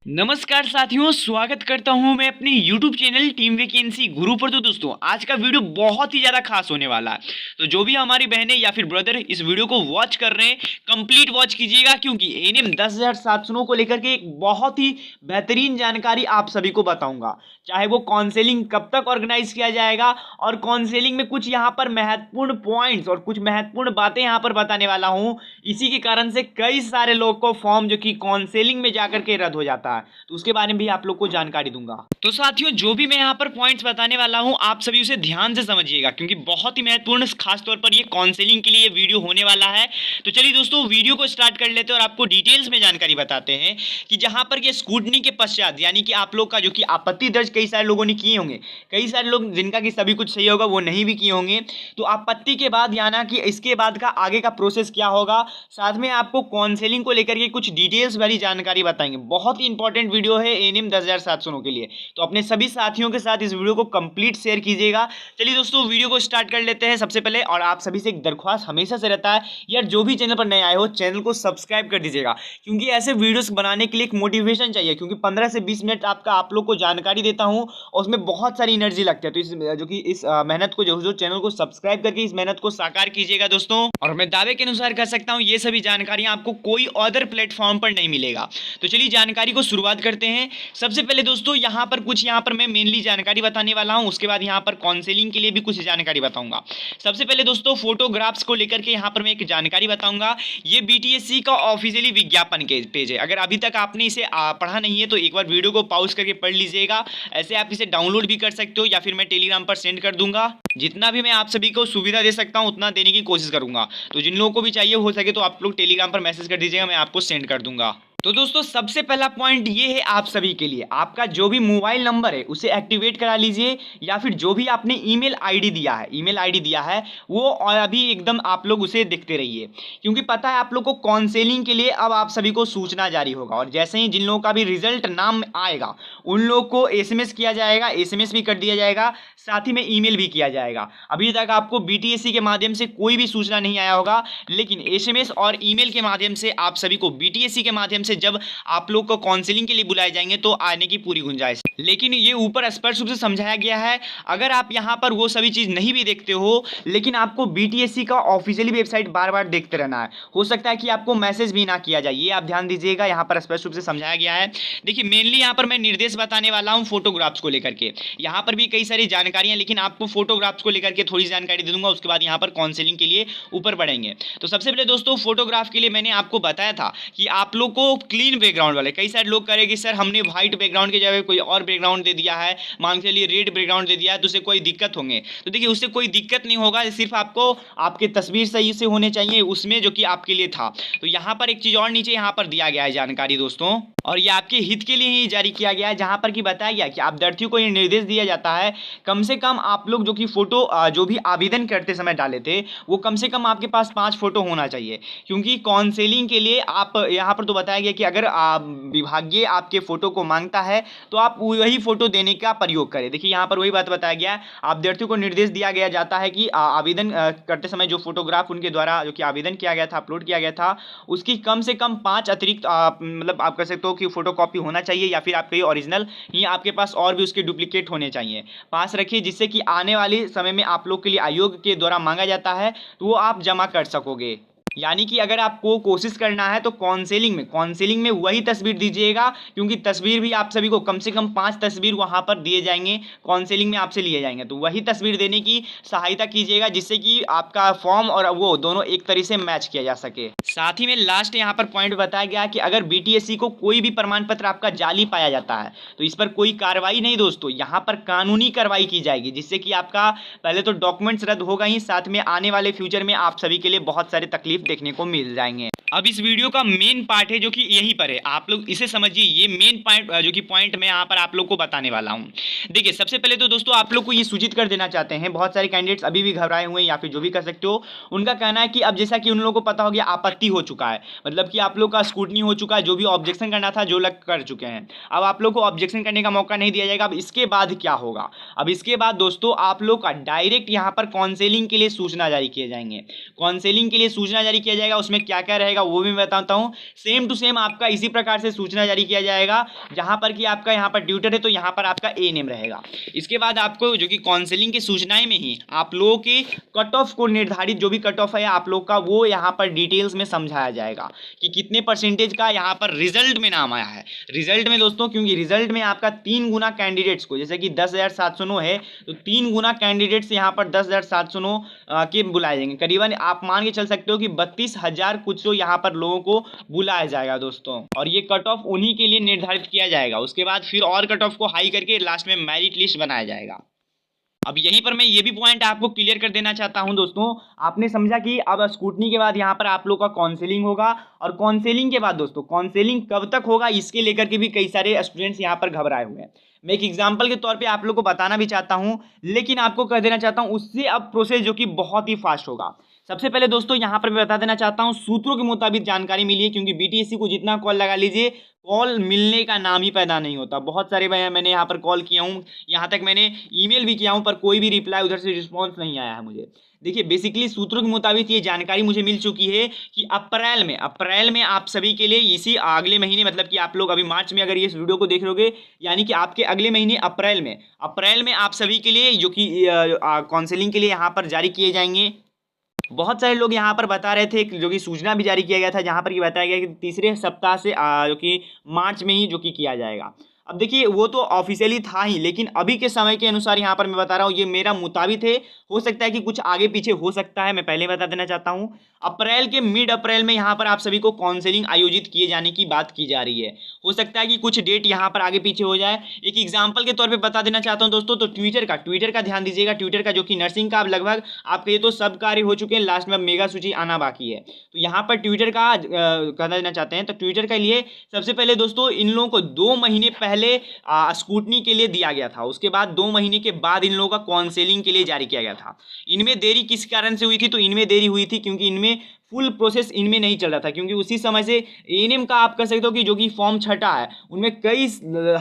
नमस्कार साथियों, स्वागत करता हूं मैं अपने YouTube चैनल टीम वैकेंसी गुरु पर। तो दोस्तों, आज का वीडियो बहुत ही ज़्यादा खास होने वाला है। तो जो भी हमारी बहनें या फिर ब्रदर इस वीडियो को वॉच कर रहे हैं, कंप्लीट वॉच कीजिएगा, क्योंकि एएनएम 10,700 को लेकर के एक बहुत ही बेहतरीन जानकारी आप सभी को बताऊंगा। चाहे वो काउंसलिंग कब तक ऑर्गेनाइज किया जाएगा, और काउंसलिंग में कुछ यहाँ पर महत्वपूर्ण पॉइंट्स और कुछ महत्वपूर्ण बातें यहाँ पर बताने वाला हूँ। इसी के कारण से कई सारे लोग को फॉर्म जो कि काउंसलिंग में जाकर के रद्द हो जाता है, तो उसके बारे में भी आप लोग को जानकारी दूंगा। तो साथियों, जो भी मैं यहाँ पर पॉइंट्स बताने वाला हूँ, आप सभी उसे ध्यान से समझिएगा, क्योंकि बहुत ही महत्वपूर्ण, खास तौर पर ये काउंसलिंग के लिए ये वीडियो होने वाला है। तो चलिए दोस्तों, वीडियो को स्टार्ट कर लेते हैं और आपको डिटेल्स में जानकारी बताते हैं कि जहां पर ये स्क्रूटनी के पश्चात, यानी कि आप लोग का जो कि आपत्ति दर्ज कई सारे लोगों ने किए होंगे, कई सारे लोग जिनका कि सभी कुछ सही होगा वो नहीं भी किए होंगे, तो आपत्ति के बाद यानी कि इसके बाद का आगे का प्रोसेस क्या होगा, साथ में आपको काउंसलिंग को लेकर के कुछ डिटेल्स वाली जानकारी बताएंगे। बहुत ही इंपॉर्टेंट वीडियो है एएनएम 10,700 के लिए, तो अपने सभी साथियों के साथ इस वीडियो को कंप्लीट शेयर कीजिएगा। चलिए दोस्तों, वीडियो को स्टार्ट कर लेते हैं। सबसे पहले, और आप सभी से एक दरख्वास्त हमेशा से रहता है यार, जो भी चैनल पर नए आए हो चैनल को सब्सक्राइब कर दीजिएगा, क्योंकि ऐसे वीडियोस बनाने के लिए एक मोटिवेशन चाहिए। क्योंकि 15 से 20 मिनट आप लोग को जानकारी देता हूं और उसमें बहुत सारी एनर्जी लगती है, तो इस मेहनत को जो चैनल को सब्सक्राइब करके इस मेहनत को साकार कीजिएगा दोस्तों। और मैं दावे के अनुसार कह सकता हूं, ये सभी जानकारियां आपको कोई अदर प्लेटफॉर्म पर नहीं मिलेगा। तो चलिए जानकारी को शुरुआत करते हैं। सबसे पहले दोस्तों, यहाँ पर मैं मेनली जानकारी बताने वाला हूं, उसके बाद यहाँ पर काउंसलिंग के लिए भी कुछ जानकारी बताऊंगा। सबसे पहले दोस्तों, फोटोग्राफ्स को लेकर के यहाँ पर मैं एक जानकारी बताऊंगा। ये बीटीएससी का ऑफिशियली विज्ञापन के पेज है। अगर अभी तक आपने इसे पढ़ा नहीं है तो एक बार वीडियो को पॉज करके पढ़ लीजिएगा। ऐसे आप इसे डाउनलोड भी कर सकते हो, या फिर मैं टेलीग्राम पर सेंड कर दूंगा। जितना भी मैं आप सभी को सुविधा दे सकता हूं उतना देने की कोशिश करूंगा। तो जिन लोगों को भी चाहिए हो सके तो आप लोग टेलीग्राम पर मैसेज कर दीजिएगा, मैं आपको सेंड कर दूंगा। तो दोस्तों, सबसे पहला पॉइंट ये है आप सभी के लिए, आपका जो भी मोबाइल नंबर है उसे एक्टिवेट करा लीजिए, या फिर जो भी आपने ईमेल आईडी दिया है वो अभी एकदम आप लोग उसे देखते रहिए, क्योंकि पता है आप लोग को काउंसलिंग के लिए अब आप सभी को सूचना जारी होगा, और जैसे ही जिन लोगों का भी रिजल्ट नाम आएगा उन लोग को एसएमएस किया जाएगा, एसएमएस भी कर दिया जाएगा, साथ ही में ईमेल भी किया जाएगा। अभी तक आपको बीटीएससी के माध्यम से कोई भी सूचना नहीं आया होगा, लेकिन एसएमएस और ईमेल के माध्यम से आप सभी को बीटीएससी के माध्यम से जब आप लोग को काउंसलिंग के लिए बुलाए जाएंगे तो आने की पूरी गुंजाइश। लेकिन ये ऊपर स्पष्ट रूप से समझाया गया है, अगर आप यहां पर वो सभी चीज नहीं भी देखते हो, लेकिन आपको बीटीएससी का ऑफिशियली वेबसाइट बार बार देखते रहना है। हो सकता है कि आपको मैसेज भी ना किया जाए, ये आप ध्यान दीजिएगा, यहां पर स्पष्ट रूप से समझाया गया है। देखिए, मेनली यहां पर मैं निर्देश बताने वाला हूं फोटोग्राफ्स को लेकर के। यहां पर भी कई सारी जानकारियां, लेकिन आपको फोटोग्राफ्स को लेकर के थोड़ी जानकारी दे दूंगा, उसके बाद यहां पर काउंसलिंग के लिए ऊपर बढ़ेंगे। तो सबसे पहले दोस्तों, फोटोग्राफ के लिए मैंने आपको बताया था कि आप लोग को क्लीन बैकग्राउंड वाले, कई सारे लोग करेंगे सर हमने व्हाइट बैकग्राउंड की जगह कोई और बैकग्राउंड दे दिया है, मान के चलिए रेड बैकग्राउंड दे दिया है, तो उससे कोई दिक्कत होंगे। तो देखिए, उससे कोई दिक्कत नहीं होगा, सिर्फ आपको आपके तस्वीर सही से होने चाहिए उसमें, जो कि आपके लिए था। तो यहाँ पर एक चीज और नीचे यहाँ पर दिया गया है जानकारी दोस्तों, और ये आपके हित के लिए ही जारी किया गया है, जहां पर कि बताया गया कि अभ्यर्थियों को ये निर्देश दिया जाता है, कम से कम आप लोग जो कि फोटो जो भी आवेदन करते समय डाले थे, वो कम से कम आपके पास 5 फोटो होना चाहिए, क्योंकि काउंसलिंग के लिए आप यहाँ पर तो बताया गया कि अगर विभागीय आपके फोटो को मांगता है तो आप वही फोटो देने का प्रयोग करें। देखिए, यहाँ पर वही बात बताया गया है, अभ्यर्थियों को निर्देश दिया गया जाता है कि आवेदन करते समय जो फोटोग्राफ उनके द्वारा जो कि आवेदन किया गया था, अपलोड किया गया था, उसकी कम से कम 5 अतिरिक्त मतलब आप कह सकते हो कि फोटोकॉपी होना चाहिए, या फिर आपके ओरिजिनल ही आपके पास और भी उसके डुप्लीकेट होने चाहिए, पास रखिए, जिससे कि आने वाले समय में आप लोग के लिए आयोग के द्वारा मांगा जाता है तो वो आप जमा कर सकोगे। यानी कि अगर आपको कोशिश करना है तो काउंसलिंग में वही तस्वीर दीजिएगा, क्योंकि तस्वीर भी आप सभी को कम से कम 5 तस्वीर वहां पर दिए जाएंगे, काउंसलिंग में आपसे लिए जाएंगे, तो वही तस्वीर देने की सहायता कीजिएगा, जिससे कि आपका फॉर्म और वो दोनों एक तरह से मैच किया जा सके। साथ ही में लास्ट यहाँ पर पॉइंट बताया गया कि अगर बीटीएससी को कोई भी प्रमाण पत्र आपका जाली पाया जाता है तो इस पर कोई कार्रवाई नहीं दोस्तों, यहाँ पर कानूनी कार्रवाई की जाएगी, जिससे कि आपका पहले तो डॉक्यूमेंट्स रद्द होगा ही, साथ में आने वाले फ्यूचर में आप सभी के लिए बहुत सारे तकलीफ देखने को मिल जाएंगे। अब इस वीडियो का मेन पार्ट है जो कि यहीं पर है, आप लोग इसे समझिए, ये मेन पॉइंट जो कि पॉइंट मैं यहाँ पर आप लोग को बताने वाला हूँ। देखिए, सबसे पहले तो दोस्तों आप लोग को ये सूचित कर देना चाहते हैं, बहुत सारे कैंडिडेट्स अभी भी घबराए हुए हैं, या फिर जो भी कर सकते हो, उनका कहना है कि अब जैसा कि उन लोगों को पता हो गया आपत्ति हो चुका है, मतलब कि आप लोग का स्क्रूटनी हो चुका है, जो भी ऑब्जेक्शन करना था जो लोग कर चुके हैं, अब आप लोग को ऑब्जेक्शन करने का मौका नहीं दिया जाएगा। अब इसके बाद क्या होगा, अब इसके बाद दोस्तों आप लोग का डायरेक्ट यहाँ पर काउंसलिंग के लिए सूचना जारी किए जाएंगे। काउंसलिंग के लिए सूचना जारी जारी किया जाएगा, उसमें क्या क्या रहेगा वो भी मैं बताता हूँ। सेम टू सेम आपका इसी प्रकार से सूचना जारी किया जाएगा, जहां पर कि आपका यहाँ पर ट्यूटर है तो यहाँ पर आपका एएनएम रहेगा। इसके बाद आपको जो कि काउंसलिंग की सूचनाएं में ही आप लोगों के कट ऑफ को निर्धारित, जो भी कट ऑफ है आप लोग का, वो यहाँ पर डिटेल्स में समझाया जाएगा कि कितने परसेंटेज का यहाँ पर रिजल्ट में नाम आया है। रिजल्ट में दोस्तों, क्योंकि रिजल्ट में आपका 3 गुना कैंडिडेट्स को, जैसे कि 10,709 है तो 3 गुना कैंडिडेट्स यहाँ पर 10,709 के बुलाए जाएंगे। करीबन आप मान के चल सकते हो कि 32,000 कुछ तो यहाँ पर लोगों को बुलाया जाएगा दोस्तों, और ये कट ऑफ उन्हीं के लिए निर्धारित किया जाएगा। उसके बाद फिर और कट ऑफ को हाई करके लास्ट में मेरिट लिस्ट बनाया जाएगा। अब यहीं पर मैं ये भी पॉइंट आपको क्लियर कर देना चाहता हूं दोस्तों, आपने समझा कि अब स्कूटनी के बाद यहाँ पर आप लोग का काउंसलिंग होगा, और काउंसलिंग के बाद दोस्तों काउंसलिंग कब तक होगा इसके लेकर के भी कई सारे स्टूडेंट्स यहाँ पर घबराए हुए हैं। मैं एक एग्जांपल के तौर पे आप लोग को बताना भी चाहता हूं, लेकिन आपको कह देना चाहता हूं उससे अब प्रोसेस जो कि बहुत ही फास्ट होगा। सबसे पहले दोस्तों यहाँ पर मैं बता देना चाहता हूं, सूत्रों के मुताबिक जानकारी मिली है, क्योंकि बीटीएससी को जितना कॉल लगा लीजिए, कॉल मिलने का नाम ही पैदा नहीं होता। बहुत सारे मैंने यहाँ पर कॉल किया हूँ, यहाँ तक मैंने ईमेल भी किया हूँ, पर कोई भी रिप्लाई उधर से रिस्पॉन्स नहीं आया है मुझे। देखिए बेसिकली सूत्रों के मुताबिक ये जानकारी मुझे मिल चुकी है कि अप्रैल में आप सभी के लिए, इसी अगले महीने, मतलब कि आप लोग अभी मार्च में अगर ये इस वीडियो को देख रहोगे, यानी कि आपके अगले महीने अप्रैल में आप सभी के लिए जो कि काउंसलिंग के लिए यहाँ पर जारी किए जाएंगे। बहुत सारे लोग यहाँ पर बता रहे थे, जो कि सूचना भी जारी किया गया था, जहाँ पर ये बताया गया कि तीसरे सप्ताह से जो कि मार्च में ही जो कि किया जाएगा। अब देखिए वो तो ऑफिशियली था ही, लेकिन अभी के समय के अनुसार यहाँ पर मैं बता रहा हूँ, ये मेरा मुताबिक है, हो सकता है कि कुछ आगे पीछे हो सकता है, मैं पहले बता देना चाहता हूँ। अप्रैल के मिड अप्रैल में यहाँ पर आप सभी को काउंसलिंग आयोजित किए जाने की बात की जा रही है। हो सकता है कि कुछ डेट यहाँ पर आगे पीछे हो जाए। एक एग्जाम्पल के तौर पर बता देना चाहता हूँ दोस्तों, तो ट्विटर का ध्यान दीजिएगा। ट्विटर का जो कि नर्सिंग का अब लगभग आपके ये तो सब कार्य हो चुके हैं, लास्ट में मेगा सूची आना बाकी है। तो यहाँ पर ट्विटर का कहना देना चाहते हैं, तो ट्विटर के लिए सबसे पहले दोस्तों इन लोगों को 2 महीने पहले स्कूटनी के लिए दिया गया था, उसके बाद 2 महीने के बाद इन लोगों का काउंसलिंग के लिए जारी किया गया था। इनमें देरी किस कारण से हुई थी? तो इनमें देरी हुई थी क्योंकि इनमें फुल प्रोसेस इनमें नहीं चल रहा था, क्योंकि उसी समय से एएनएम का आप कह सकते हो कि जो कि फॉर्म छटा है, उनमें कई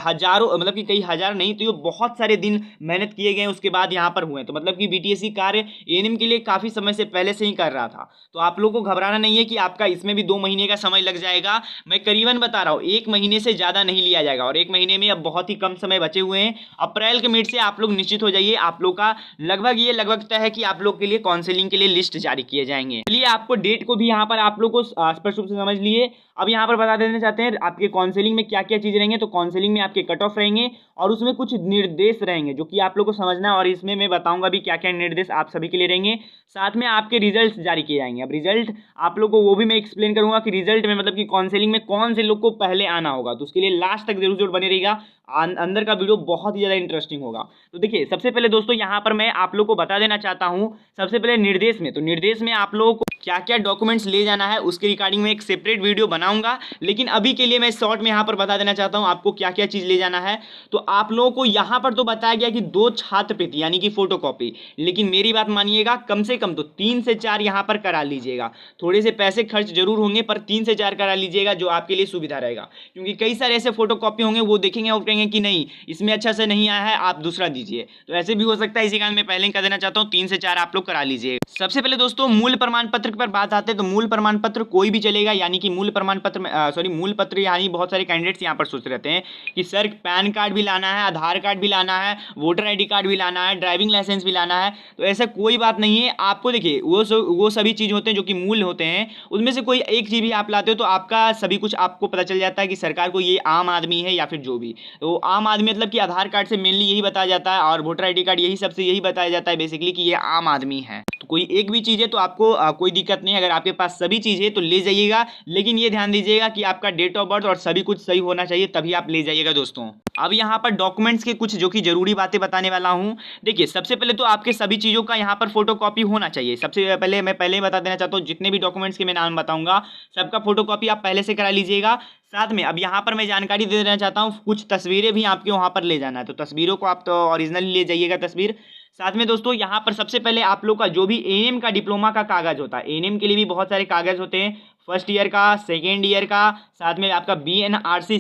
हजारों, मतलब कि कई हजार नहीं तो ये बहुत सारे दिन मेहनत किए गए, उसके बाद यहाँ पर हुए। तो मतलब कि बीटीएससी कार्य एएनएम के लिए काफ़ी समय से पहले से ही कर रहा था। तो आप लोगों को घबराना नहीं है कि आपका इसमें भी 2 महीने का समय लग जाएगा। मैं करीबन बता रहा हूँ 1 महीने से ज़्यादा नहीं लिया जाएगा, और 1 महीने में अब बहुत ही कम समय बचे हुए हैं। अप्रैल के मिड से आप लोग निश्चित हो जाइए, आप लोग का लगभग तय है कि आप लोग के लिए काउंसलिंग के लिए लिस्ट जारी किए जाएंगे। चलिए आपको डेट को भी यहाँ पर आप लोग को स्पष्ट रूप से समझ लिए। अब यहाँ पर बता देना चाहते हैं आपके काउंसलिंग में क्या क्या चीज़ रहेंगे। तो काउंसलिंग में आपके कट ऑफ रहेंगे और उसमें कुछ निर्देश रहेंगे जो कि आप लोग को समझना है, और इसमें मैं बताऊंगा भी क्या क्या निर्देश आप सभी के लिए रहेंगे। साथ में आपके रिजल्ट जारी किए जाएंगे। अब रिजल्ट आप लोग को वो भी मैं एक्सप्लेन करूंगा कि रिजल्ट में मतलब कि काउंसलिंग में कौन से लोग को पहले आना होगा। तो उसके लिए लास्ट तक जरूर बने रहिएगा, अंदर का वीडियो बहुत ही ज़्यादा इंटरेस्टिंग होगा। तो देखिए सबसे पहले दोस्तों यहाँ पर मैं आप लोग को बता देना चाहता हूँ, सबसे पहले निर्देश में, तो निर्देश में आप लोगों को क्या क्या डॉक्यूमेंट्स ले जाना है उसके रिगार्डिंग में एक सेपरेट वीडियो बनाऊंगा, लेकिन अभी के लिए मैं शॉर्ट में यहाँ पर बता देना चाहता हूँ आपको क्या क्या चीज़ ले जाना है। तो आप लोगों को यहाँ पर तो बताया गया कि 2 छात्रवृत्ति यानी कि फोटोकॉपी, लेकिन मेरी बात मानिएगा, कम से कम तो 3 से 4 यहाँ पर करा लीजिएगा। थोड़े से पैसे खर्च जरूर होंगे, पर 3 से 4 करा लीजिएगा जो आपके लिए सुविधा रहेगा, क्योंकि कई सारे ऐसे फोटोकॉपी होंगे वो देखेंगे और कहेंगे कि नहीं इसमें अच्छा से नहीं आया है, आप दूसरा दीजिए। तो ऐसे भी हो सकता है, इसी कारण मैं पहले ही कह देना चाहता हूँ 3 से 4 आप लोग करा लीजिए। सबसे पहले दोस्तों मूल प्रमाण पत्र पर बात आते हैं, तो मूल प्रमाण पत्र कोई भी चलेगा, यानी कि मूल प्रमाण पत्र मूल पत्र, यानी बहुत सारे कैंडिडेट्स यहाँ पर सोच रहते हैं कि सर पैन कार्ड भी लाना है, आधार कार्ड भी लाना है, वोटर आईडी कार्ड भी लाना है, ड्राइविंग लाइसेंस भी लाना है। तो ऐसा कोई बात नहीं है। आपको देखिए वो सभी चीज़ होते हैं जो कि मूल होते हैं, उनमें से कोई एक चीज़ भी आप लाते हो तो आपका सभी कुछ आपको पता चल जाता है कि सरकार को ये आम आदमी है या फिर जो भी। तो आम आदमी मतलब कि आधार कार्ड से मेनली यही बताया जाता है, और वोटर आईडी कार्ड यही सबसे यही बताया जाता है बेसिकली कि ये आम आदमी है। तो कोई एक भी चीज़ है तो आपको कोई दिक्कत नहीं है, अगर आपके पास सभी चीज़ें तो ले जाइएगा, लेकिन ये ध्यान दीजिएगा कि आपका डेट ऑफ बर्थ और सभी कुछ सही होना चाहिए, तभी आप ले जाइएगा दोस्तों। अब यहाँ पर डॉक्यूमेंट्स के कुछ जो कि जरूरी बातें बताने वाला हूँ। देखिए सबसे पहले तो आपके सभी चीज़ों का यहाँ पर फोटोकॉपी होना चाहिए। सबसे पहले मैं पहले ही बता देना चाहता हूँ, जितने भी डॉक्यूमेंट्स के मैं नाम बताऊँगा सबका फोटोकॉपी आप पहले से करा लीजिएगा। साथ में अब यहाँ पर मैं जानकारी दे देना चाहता हूँ, कुछ तस्वीरें भी आपके वहाँ पर ले जाना है, तो तस्वीरों को आप तो ओरिजिनली ले जाइएगा तस्वीर। साथ में दोस्तों यहाँ पर सबसे पहले आप लोग का जो भी एएनएम का डिप्लोमा का कागज़ होता है, एएनएम के लिए भी बहुत सारे कागज़ होते हैं, फर्स्ट ईयर का, सेकेंड ईयर का, साथ में आपका बीएनआरसी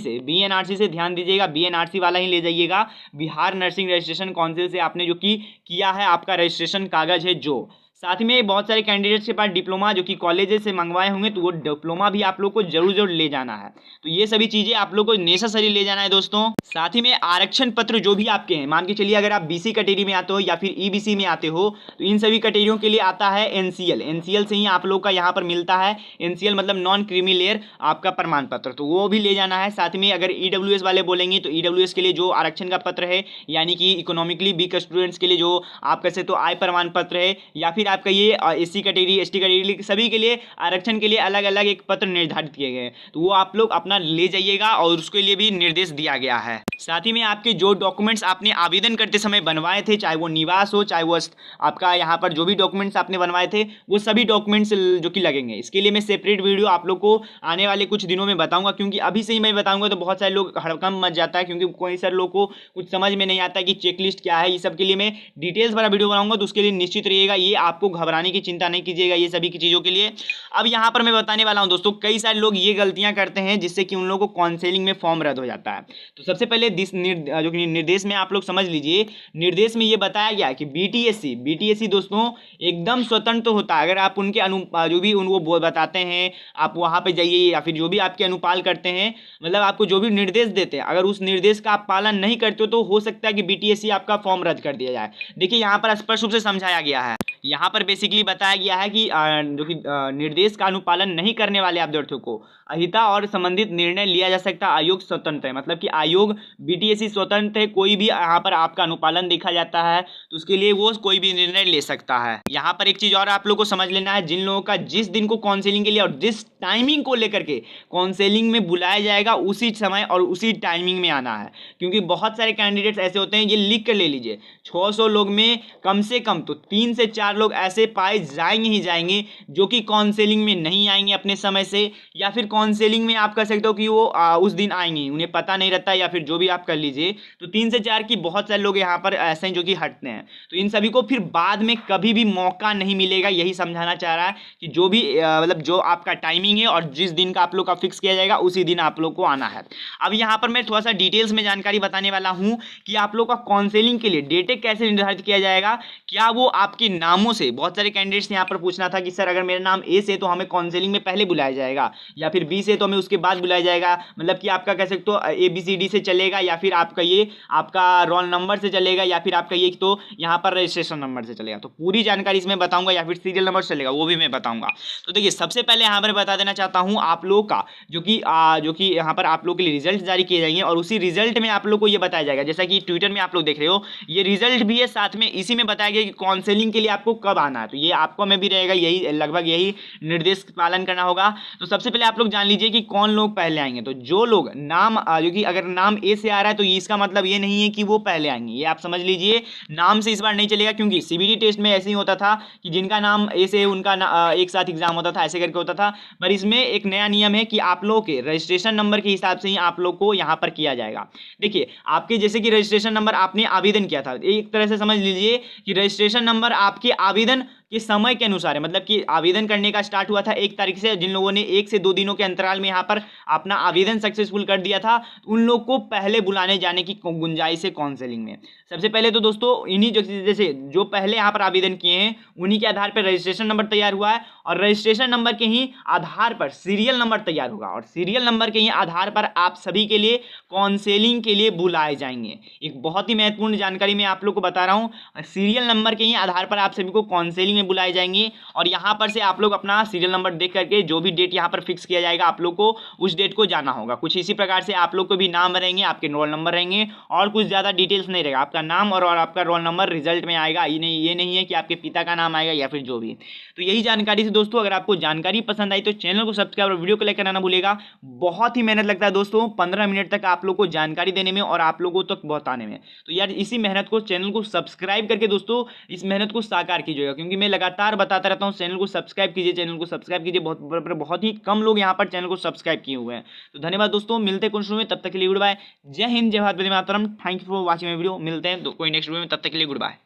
से ध्यान दीजिएगा, बीएनआरसी वाला ही ले जाइएगा, बिहार नर्सिंग रजिस्ट्रेशन काउंसिल से आपने जो कि किया है आपका रजिस्ट्रेशन कागज़ है जो। साथ में बहुत सारे कैंडिडेट्स के पास डिप्लोमा जो कि कॉलेजेस से मंगवाए होंगे, तो वो डिप्लोमा भी आप लोग को जरूर ले जाना है। तो ये सभी चीज़ें आप लोग को नेसेसरी ले जाना है दोस्तों। साथ ही में आरक्षण पत्र जो भी आपके हैं, मान के चलिए अगर आप बीसी कैटेगरी में आते हो या फिर ईबीसी में आते हो, तो इन सभी कैटेगरियों के लिए आता है एनसीएल। एनसीएल से ही आप लोग का यहाँ पर मिलता है। एनसीएल मतलब नॉन क्रीमी लेयर आपका प्रमाण पत्र, तो वो भी ले जाना है। साथ में अगर ईडब्ल्यूएस वाले बोलेंगे तो ईडब्ल्यूएस के लिए जो आरक्षण का पत्र है, यानी कि इकोनॉमिकली वीक स्टूडेंट्स के लिए जो आप कैसे तो आय प्रमाण पत्र है, या फिर आपका ये एससी कैटेगरी एसटी कैटेगरी सभी के लिए आरक्षण के लिए अलग अलग एक पत्र निर्धारित किए गए हैं, तो वो आप लोग अपना ले जाइएगा और उसके लिए भी निर्देश दिया गया है। साथ ही में आपके जो डॉक्यूमेंट्स आपने आवेदन करते समय बनवाए थे, चाहे वो निवास हो चाहे वो आपका यहाँ पर जो भी डॉक्यूमेंट्स आपने बनवाए थे, वो सभी डॉक्यूमेंट्स जो कि लगेंगे, इसके लिए मैं सेपरेट वीडियो आप लोग को आने वाले कुछ दिनों में बताऊंगा, क्योंकि अभी से ही मैं बताऊंगा तो बहुत सारे लोग हड़कंप मच जाता है, क्योंकि कोई सारे लोग को कुछ समझ में नहीं आता है कि चेकलिस्ट क्या है। ये सब के लिए मैं डिटेल्स वाला वीडियो बनाऊंगा, तो उसके लिए निश्चित रहिएगा, ये आपको घबराने की चिंता नहीं कीजिएगा ये सभी की चीज़ों के लिए। अब यहाँ पर मैं बताने वाला हूँ दोस्तों, कई सारे लोग ये गलतियाँ करते हैं जिससे कि उन लोगों को काउंसलिंग में फॉर्म रद्द हो जाता है। तो सबसे पहले जो कि निर्देश में आप लोग समझ लीजिए, निर्देश में ये बताया गया कि बीटीएससी दोस्तों एकदम स्वतंत्र होता है। अगर आप उनके जो भी उनको बताते हैं, आप वहाँ पे जाइए या फिर जो भी आपके अनुपाल करते हैं, मतलब आपको जो भी निर्देश देते हैं, अगर उस निर्देश का आप पालन नहीं करते हो तो हो सकता है कि बीटीएससी आपका फॉर्म रद्द कर दिया जाए। देखिए यहाँ पर स्पष्ट रूप से समझाया गया है, यहाँ पर बेसिकली बताया गया है कि जो कि निर्देश का अनुपालन नहीं करने वाले अभ्यर्थियों को अहिता और संबंधित निर्णय लिया जा सकता। आयोग स्वतंत्र है, मतलब कि आयोग बीटीएससी स्वतंत्र है, कोई भी यहाँ पर आपका अनुपालन देखा जाता है तो उसके लिए वो कोई भी निर्णय ले सकता है। यहाँ पर एक चीज़ और आप लोग को समझ लेना है, जिन लोगों का जिस दिन को काउंसलिंग के लिए और जिस टाइमिंग को लेकर के काउंसलिंग में बुलाया जाएगा उसी समय और उसी टाइमिंग में आना है, क्योंकि बहुत सारे कैंडिडेट्स ऐसे होते हैं, ये लिख कर ले लीजिए, 600 लोग में कम से कम तो 3 से 4 लोग ऐसे पाए जाएंगे ही जाएंगे जो कि काउंसलिंग में नहीं आएंगे अपने समय से, या फिर काउंसलिंग में आप कह सकते हो कि वो उस दिन आएंगे, उन्हें पता नहीं रहता, या फिर जो भी आप कर लीजिए। तो 3 से 4 की बहुत सारे लोग यहाँ पर ऐसे हैं जो कि हटते हैं, तो इन सभी को फिर बाद में कभी भी मौका नहीं मिलेगा। यही समझाना चाह रहा है कि जो भी मतलब जो आपका टाइमिंग है और जिस दिन का आप लोग का फिक्स किया जाएगा उसी दिन आप लोग को आना है। अब यहाँ पर मैं थोड़ा सा डिटेल्स में जानकारी बताने वाला हूँ कि आप लोग का काउंसलिंग के लिए डेटे कैसे निर्धारित किया जाएगा। क्या वो आपके नामों से, बहुत सारे कैंडिडेट्स यहाँ पर पूछना था कि सर अगर मेरा नाम ए से तो हमें काउंसलिंग में पहले बुलाया जाएगा, या फिर बी से तो हमें उसके बाद बुलाया जाएगा, मतलब कि आपका कह सकते हो ABCD से चलेगा, या फिर आपका ये आपका रोल नंबर से चलेगा, या फिर आपका ये तो यहाँ पर रजिस्ट्रेशन नंबर से चलेगा। तो पूरी जानकारी इसमें बताऊंगा, या फिर सीरियल नंबर से चलेगा वो भी मैं बताऊंगा। तो देखिए सबसे पहले यहाँ पर बता देना चाहता हूँ आप लोग का जो कि यहाँ पर आप लोग के लिए रिजल्ट जारी किए जाएंगे, और उसी रिजल्ट में आप लोग को ये बताया जाएगा, जैसा कि ट्विटर में आप लोग देख रहे हो ये रिजल्ट भी है, साथ में इसी में बताया गया कि काउंसलिंग के लिए आपको कब आना है। तो ये आपको में भी रहेगा, यही लगभग यही निर्देश पालन करना होगा। तो सबसे पहले आप लोग जान लीजिए कि कौन लोग पहले आएंगे। तो जो लोग नाम जो कि अगर नाम ए से आ रहा है तो इसका मतलब ये नहीं है कि वो पहले आएंगे, ये आप समझ लीजिए। नाम से इस बार नहीं चलेगा, क्योंकि सीबीटी टेस्ट में ऐसे ही होता था कि जिनका नाम ए से उनका एक साथ एग्जाम होता था, ऐसे करके होता था। पर इसमें एक नया नियम है कि आप लोग के रजिस्ट्रेशन नंबर के हिसाब से ही आप लोग को यहाँ पर किया जाएगा। देखिए आपके जैसे कि रजिस्ट्रेशन नंबर आपने आवेदन किया था, एक तरह से समझ लीजिए कि रजिस्ट्रेशन नंबर आपके आवेदन के समय के अनुसार है, मतलब कि आवेदन करने का स्टार्ट हुआ था 1 तारीख से, जिन लोगों ने 1 से 2 दिनों के अंतराल में यहाँ पर अपना आवेदन सक्सेसफुल कर दिया था उन लोग को पहले बुलाने जाने की गुंजाइश है काउंसलिंग में। सबसे पहले तो दोस्तों इन्हीं जैसे जो पहले यहाँ पर आवेदन किए हैं उन्हीं के आधार पर रजिस्ट्रेशन नंबर तैयार हुआ है, और रजिस्ट्रेशन नंबर के ही आधार पर सीरियल नंबर तैयार होगा, और सीरियल नंबर के ही आधार पर आप सभी के लिए काउंसलिंग के लिए बुलाए जाएंगे। एक बहुत ही महत्वपूर्ण जानकारी मैं आप लोग को बता रहा हूँ, सीरियल नंबर के ही आधार पर आप सभी को काउंसलिंग में बुलाए जाएंगे, और यहाँ पर से आप लोग अपना सीरियल नंबर देख करके जो भी डेट यहाँ पर फिक्स किया जाएगा आप लोग को उस डेट को जाना होगा। कुछ इसी प्रकार से आप लोग को भी नाम रहेंगे, आपके रोल नंबर रहेंगे, और कुछ ज़्यादा डिटेल्स नहीं रहेगा, आपका नाम और आपका रोल नंबर रिजल्ट में आएगा। ये नहीं है कि आपके पिता का नाम आएगा या फिर जो भी। तो यही जानकारी थी दोस्तों, अगर आपको जानकारी पसंद आई तो चैनल को सब्सक्राइब और वीडियो को लाइक करना भूलेगा। बहुत ही मेहनत लगता है दोस्तों 15 मिनट तक आप लोग को जानकारी देने में और आप लोगों तक पहुंचाने में, तो यार इसी मेहनत को, चैनल को सब्सक्राइब करके दोस्तों इस मेहनत को साकार कीजिएगा, क्योंकि मैं लगातार बताता रहता हूँ चैनल को सब्सक्राइब कीजिए, चैनल को सब्सक्राइब कीजिए। बहुत ही कम लोग यहाँ पर चैनल को सब्सक्राइब किए हुए हैं। तो धन्यवाद दोस्तों, मिलते हैं कुछ वीडियो में, तब तक के लिए गुड बाय। जय हिंद, जय भारत, वंदे मातरम। Thank you for watching my video. मिलते हैं कोई नेक्स्ट वीडियो में, तब तक के लिए गुड बाय।